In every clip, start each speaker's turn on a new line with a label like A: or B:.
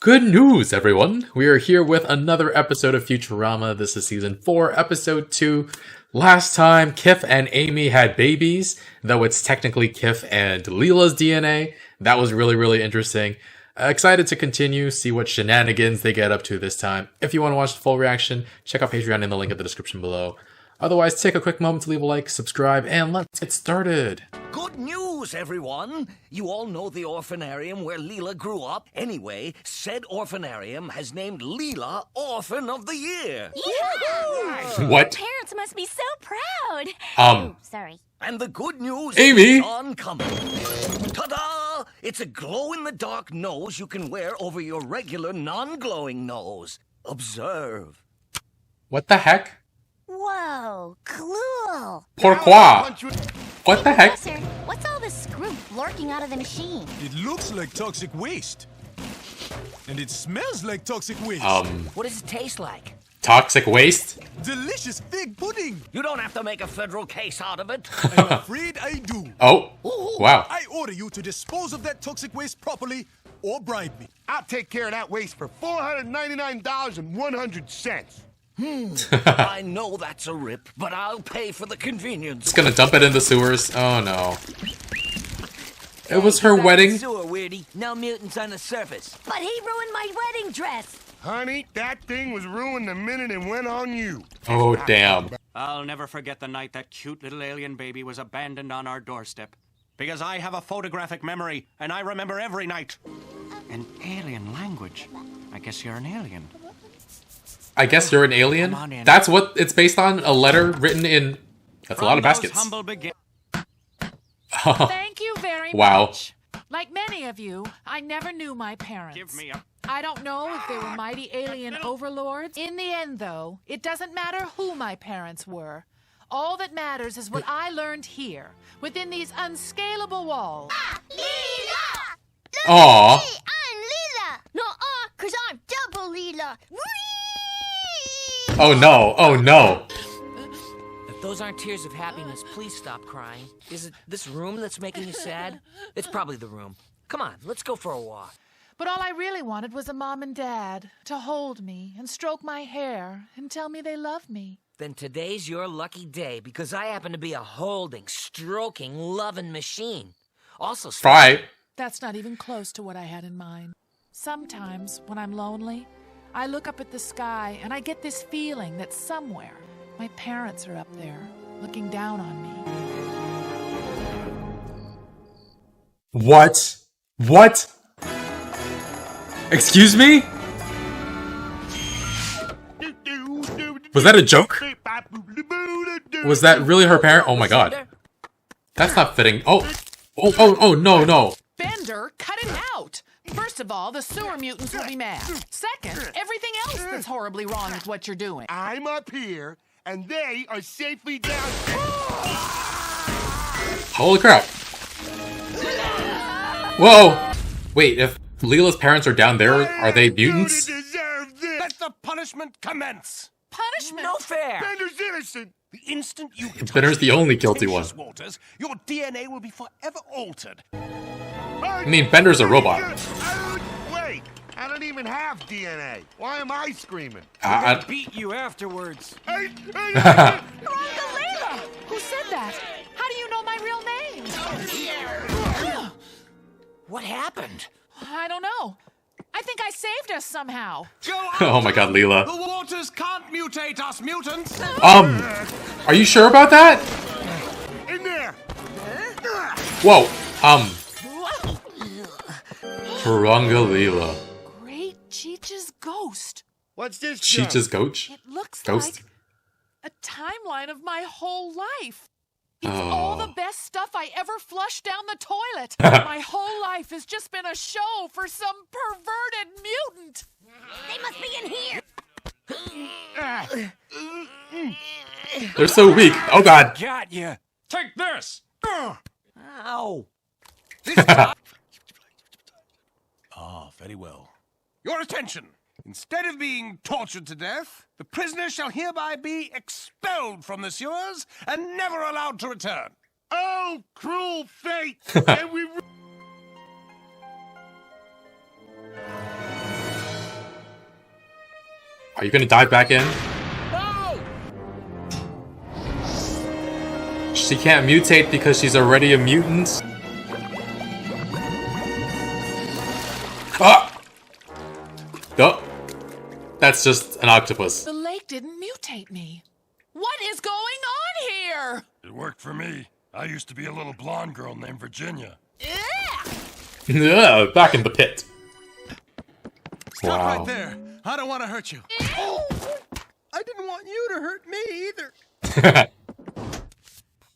A: Good news, everyone! We are here with another episode of Futurama. This is season 4, episode 2. Last time, Kif and Amy had babies, though it's technically Kif and Leela's DNA. That was really interesting. Excited to continue, see what shenanigans they get up to this time. If you want to watch the full reaction, check out Patreon in the link in the description below. Otherwise, take a quick moment to leave a like, subscribe, and let's get started.
B: Good news, everyone! You all know the orphanarium where Leela grew up. Anyway, said orphanarium has named Leela Orphan of the Year.
C: Yeah!
A: What?
C: Parents must be so proud. Sorry.
B: And the good news
A: Amy?
B: is on coming. Ta-da! It's a glow-in-the-dark nose you can wear over your regular non-glowing nose. Observe.
A: What the heck?
C: Whoa, cool.
A: Pourquoi? What the heck?
C: Professor, what's all this screw lurking out of the machine?
D: It looks like toxic waste. And it smells like toxic waste.
B: What does it taste like?
A: Toxic waste?
D: Delicious fig pudding.
B: You don't have to make a federal case out of it.
D: I'm afraid I do.
A: Oh, wow.
D: I order you to dispose of that toxic waste properly or bribe me.
E: I'll take care of that waste for $499.01.
B: I know that's a rip, but I'll pay for the convenience.
A: It's gonna dump it in the sewers. Oh no. It was her wedding.
B: Sewer, weirdy. No mutants on the surface.
C: But he ruined my wedding dress.
E: Honey, that thing was ruined the minute it went on you.
A: Oh, damn.
F: I'll never forget the night that cute little alien baby was abandoned on our doorstep. Because I have a photographic memory, and I remember every night. An alien language. I guess you're an alien.
A: I guess you're an alien?
F: Come on in.
A: That's what it's based on? A letter written in... That's a lot of baskets.
G: Thank you very
A: Wow.
G: much. Like many of you, I never knew my parents.
F: Give me a...
G: I don't know if they were mighty alien overlords. In the end, though, it doesn't matter who my parents were. All that matters is what I learned here, within these unscalable walls.
C: Leela!
A: Aw.
C: Hey, I'm Leela. No, because I'm double Leela. Whee!
A: Oh no. Oh no.
B: If those aren't tears of happiness, please stop crying. Is it this room that's making you sad? It's probably the room. Come on, let's go for a walk.
G: But all I really wanted was a mom and dad to hold me and stroke my hair and tell me they love me.
B: Then today's your lucky day because I happen to be a holding, stroking, loving machine. Also,
A: Right.
G: That's not even close to what I had in mind. Sometimes, when I'm lonely, I look up at the sky and I get this feeling that somewhere my parents are up there looking down on me.
A: What? What? Excuse me? Was that a joke? Was that really her parent? Oh my god. That's not fitting. Oh, no.
G: Bender, cut it out! First of all, the sewer mutants will be mad. Second, everything else that's horribly wrong with what you're doing.
E: I'm up here, and they are safely down.
A: Holy crap. Whoa. Wait, if Leela's parents are down there, are they mutants?
E: Deserve this.
F: Let the punishment commence.
G: Punishment?
B: No fair.
E: Bender's innocent.
F: The instant you
A: Bender's the only guilty one.
F: contentious waters, your DNA will be forever altered.
A: I mean, Bender's a robot.
E: Wait, I don't even have DNA. Why am I screaming?
F: Beat you afterwards.
G: Leela! Who said that? How do you know my real name?
B: What happened?
G: I don't know. I think I saved us somehow.
F: Go
A: Oh my god, Leela.
F: The waters can't mutate us mutants.
A: Are you sure about that?
E: In there.
A: Whoa, Turunga Leela.
G: Great Cheech's ghost.
E: What's this?
A: Cheech's coach?
G: It looks
A: Ghost?
G: like a timeline of my whole life. It's all the best stuff I ever flushed down the toilet. My whole life has just been a show for some perverted mutant.
C: They must be in here.
A: They're so weak. Oh god.
F: Got you. Take this.
B: Ow.
F: Very well. Your attention. Instead of being tortured to death, the prisoner shall hereby be expelled from the sewers and never allowed to return.
E: Oh, cruel fate! And we
A: Are you gonna dive back in?
B: No!
A: She can't mutate because she's already a mutant? Ah! Oh! That's just an octopus.
G: The lake didn't mutate me. What is going on here?
H: It worked for me. I used to be a little blonde girl named Virginia.
A: Yeah, back in the pit.
D: Stop
A: Wow.
D: right there. I don't want to hurt you.
H: I didn't want you to hurt me either.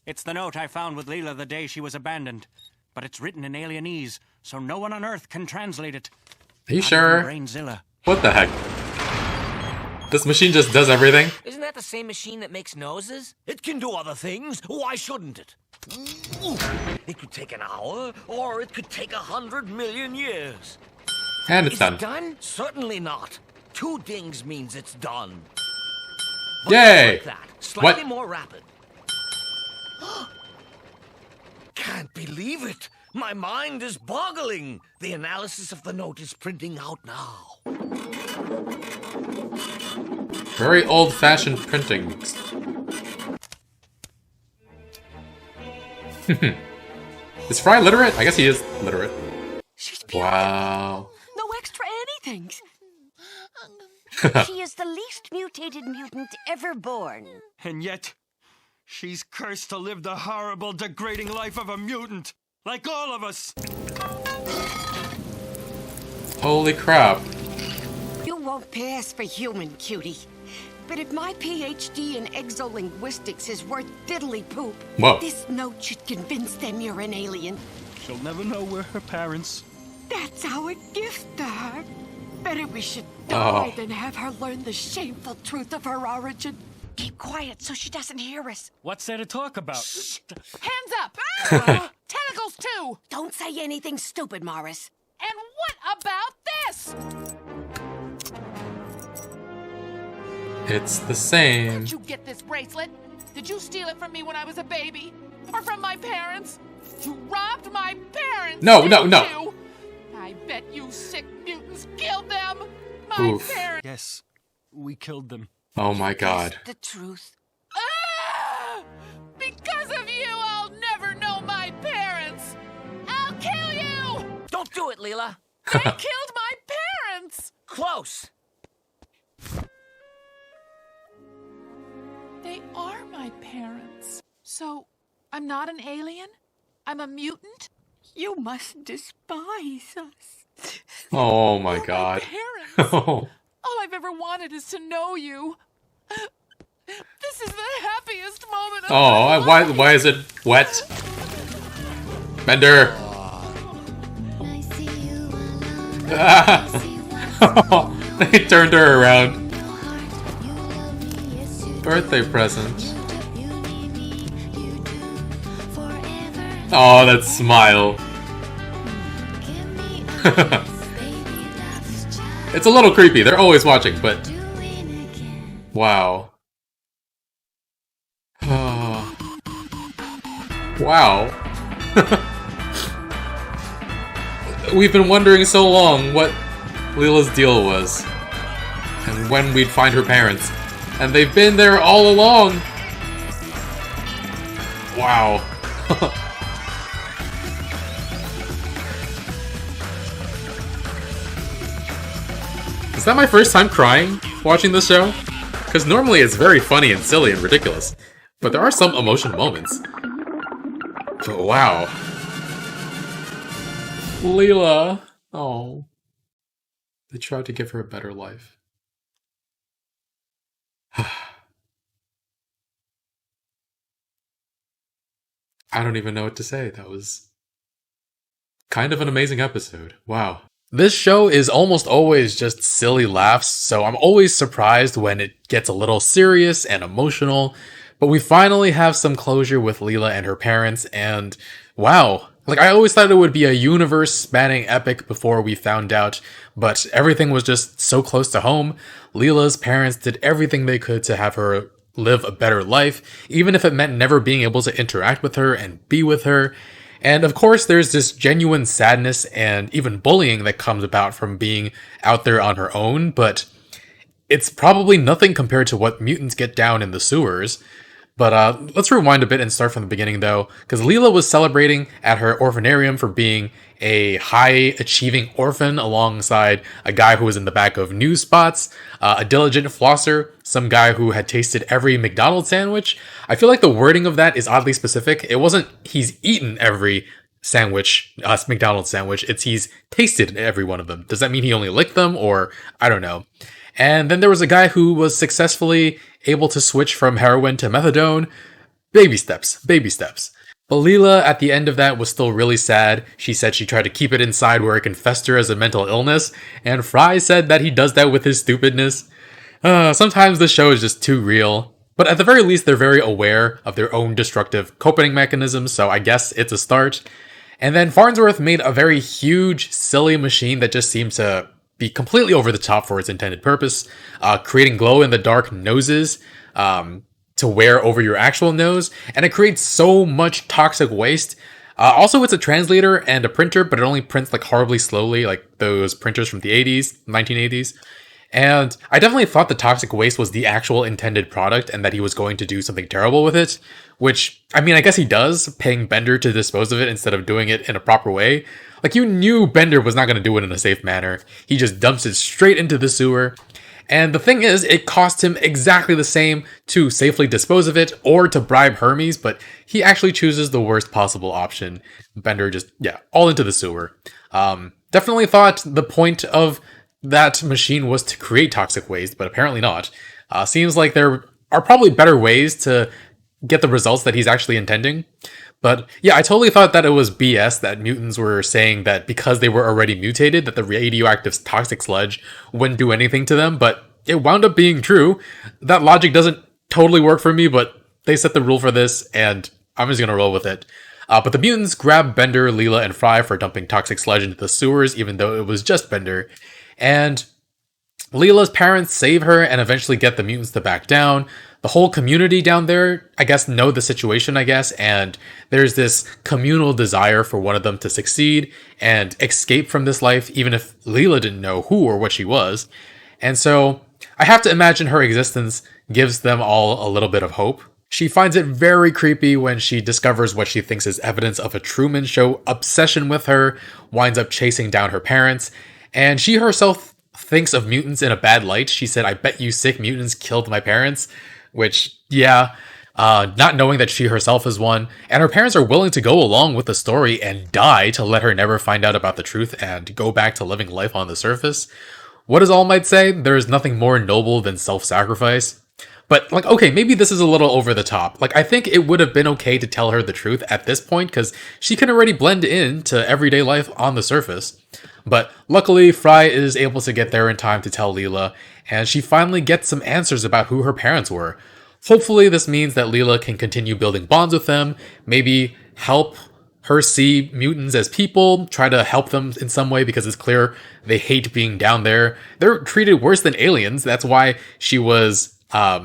F: It's the note I found with Leela the day she was abandoned. But it's written in alienese, so no one on Earth can translate it.
A: Are you
F: Not
A: sure?
F: even Brainzilla.
A: What the heck? This machine just does everything?
B: Isn't that the same machine that makes noses? It can do other things. Why shouldn't it? It could take an hour, or it could take 100 million years.
A: And it's
B: Is
A: done.
B: it done? Certainly not. 2 dings means it's done.
A: Yay!
B: Like that. Slightly
A: What?
B: more rapid. Can't believe it. My mind is boggling. The analysis of the note is printing out now.
A: Very old-fashioned printing. Is Fry literate? I guess he is literate.
I: She's beautiful.
A: Wow.
I: No extra anythings.
C: She is the least mutated mutant ever born.
H: And yet, she's cursed to live the horrible, degrading life of a mutant. Like all of us.
A: Holy crap.
I: You won't pass for human, cutie. But if my PhD in exolinguistics is worth diddly poop,
A: Whoa.
I: this note should convince them you're an alien.
H: She'll never know we're her parents.
I: That's our gift to her. Better we should die
A: Oh.
I: than have her learn the shameful truth of her origin. Keep quiet so she doesn't hear us.
H: What's there to talk about?
G: Hands up! Tentacles too!
I: Don't say anything stupid, Morris.
G: And what about this?
A: It's the same.
G: Did you get this bracelet? Did you steal it from me when I was a baby? Or from my parents? You robbed my parents!
A: No,
G: didn't
A: no.
G: you? I bet you sick mutants killed them! My
A: Oof.
G: parents!
H: Yes, we killed them.
A: Oh my god.
I: The truth.
G: Ah! Because of you, I'll never know my parents! I'll kill you!
B: Don't do it, Leela.
G: They killed my parents!
B: Close.
G: They are my parents. So, I'm not an alien? I'm a mutant?
I: You must despise us.
A: Oh my
G: You're
A: god.
G: My parents.
A: Oh.
G: All I've ever wanted is to know you. This is the happiest moment of my life.
A: Why is it wet? Bender. They turned her around. Birthday present. Oh, that smile. It's a little creepy. They're always watching, but wow. Wow. We've been wondering so long what Leela's deal was, and when we'd find her parents, and they've been there all along. Wow. Is that my first time crying watching this show? Because normally it's very funny and silly and ridiculous, but there are some emotional moments. But wow. Leela. Oh. They tried to give her a better life. I don't even know what to say. That was kind of an amazing episode. Wow. This show is almost always just silly laughs, so I'm always surprised when it gets a little serious and emotional. But we finally have some closure with Leela and her parents, and wow. Like, I always thought it would be a universe-spanning epic before we found out, but everything was just so close to home. Leela's parents did everything they could to have her live a better life, even if it meant never being able to interact with her and be with her. And of course, there's this genuine sadness and even bullying that comes about from being out there on her own, but it's probably nothing compared to what mutants get down in the sewers. But let's rewind a bit and start from the beginning, though, because Leela was celebrating at her orphanarium for being a high-achieving orphan alongside a guy who was in the back of news spots, a diligent flosser, some guy who had tasted every McDonald's sandwich. I feel like the wording of that is oddly specific. It wasn't he's eaten every sandwich, McDonald's sandwich, it's he's tasted every one of them. Does that mean he only licked them, or I don't know. And then there was a guy who was successfully able to switch from heroin to methadone. Baby steps, baby steps. But Leela, at the end of that, was still really sad. She said she tried to keep it inside where it can fester as a mental illness, and Fry said that he does that with his stupidness. Sometimes the show is just too real. But at the very least, they're very aware of their own destructive coping mechanisms, so I guess it's a start. And then Farnsworth made a very huge, silly machine that just seemed to be completely over the top for its intended purpose, creating glow-in-the-dark noses to wear over your actual nose, and it creates so much toxic waste. Also, it's a translator and a printer, but it only prints like horribly slowly, like those printers from the 80s, 1980s. And I definitely thought the toxic waste was the actual intended product and that he was going to do something terrible with it, which, I mean, I guess he does, paying Bender to dispose of it instead of doing it in a proper way. Like, you knew Bender was not going to do it in a safe manner. He just dumps it straight into the sewer. And the thing is, it cost him exactly the same to safely dispose of it or to bribe Hermes, but he actually chooses the worst possible option. Bender just, all into the sewer. Definitely thought the point of that machine was to create toxic waste, but apparently not. Seems like there are probably better ways to get the results that he's actually intending. But yeah, I totally thought that it was BS that mutants were saying that because they were already mutated, that the radioactive toxic sludge wouldn't do anything to them, but it wound up being true. That logic doesn't totally work for me, but they set the rule for this, and I'm just gonna roll with it. But the mutants grab Bender, Leela, and Fry for dumping toxic sludge into the sewers, even though it was just Bender. And Leela's parents save her and eventually get the mutants to back down. The whole community down there, I guess, know the situation, and there's this communal desire for one of them to succeed and escape from this life, even if Leela didn't know who or what she was. And so, I have to imagine her existence gives them all a little bit of hope. She finds it very creepy when she discovers what she thinks is evidence of a Truman Show obsession with her, winds up chasing down her parents, and she herself thinks of mutants in a bad light. She said, "I bet you sick mutants killed my parents." Which, not knowing that she herself is one, and her parents are willing to go along with the story and die to let her never find out about the truth and go back to living life on the surface. What does All Might say? There is nothing more noble than self-sacrifice. But, okay, maybe this is a little over the top. I think it would have been okay to tell her the truth at this point, because she can already blend in to everyday life on the surface. But luckily, Fry is able to get there in time to tell Leela, and she finally gets some answers about who her parents were. Hopefully, this means that Leela can continue building bonds with them, maybe help her see mutants as people, try to help them in some way because it's clear they hate being down there. They're treated worse than aliens. That's why she was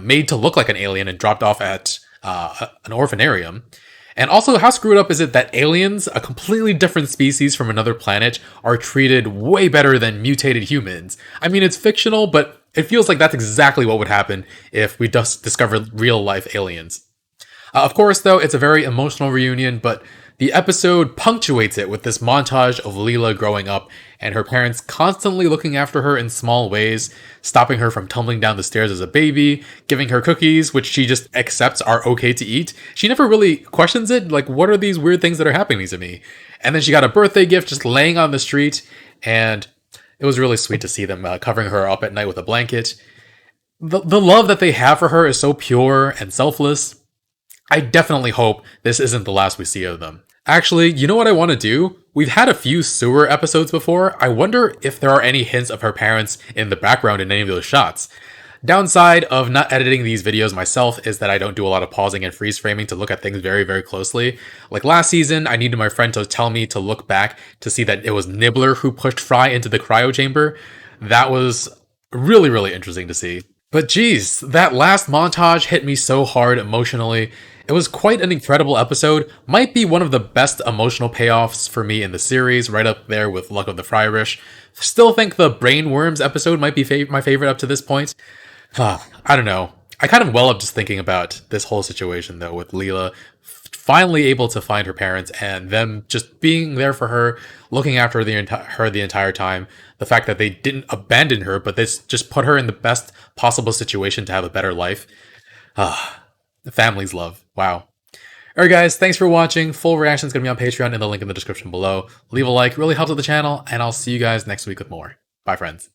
A: made to look like an alien and dropped off at an orphanarium. And also, how screwed up is it that aliens, a completely different species from another planet, are treated way better than mutated humans? I mean, it's fictional, but it feels like that's exactly what would happen if we just discovered real-life aliens. Of course, though, it's a very emotional reunion, but the episode punctuates it with this montage of Leela growing up and her parents constantly looking after her in small ways, stopping her from tumbling down the stairs as a baby, giving her cookies, which she just accepts are okay to eat. She never really questions it, what are these weird things that are happening to me? And then she got a birthday gift just laying on the street, and it was really sweet to see them covering her up at night with a blanket. The love that they have for her is so pure and selfless. I definitely hope this isn't the last we see of them. Actually, you know what I want to do? We've had a few sewer episodes before. I wonder if there are any hints of her parents in the background in any of those shots. Downside of not editing these videos myself is that I don't do a lot of pausing and freeze framing to look at things very, very closely. Like last season, I needed my friend to tell me to look back to see that it was Nibbler who pushed Fry into the cryo chamber. That was really, really interesting to see. But geez, that last montage hit me so hard emotionally. It was quite an incredible episode. Might be one of the best emotional payoffs for me in the series, right up there with Luck of the Friarish. Still think the Brainworms episode might be my favorite up to this point. I don't know. I kind of well up just thinking about this whole situation, though, with Leela finally able to find her parents and them just being there for her, looking after her the entire time. The fact that they didn't abandon her, but this just put her in the best possible situation to have a better life. The family's love. Wow. Alright guys, thanks for watching. Full reaction is going to be on Patreon in the link in the description below. Leave a like, really helps with the channel, and I'll see you guys next week with more. Bye friends.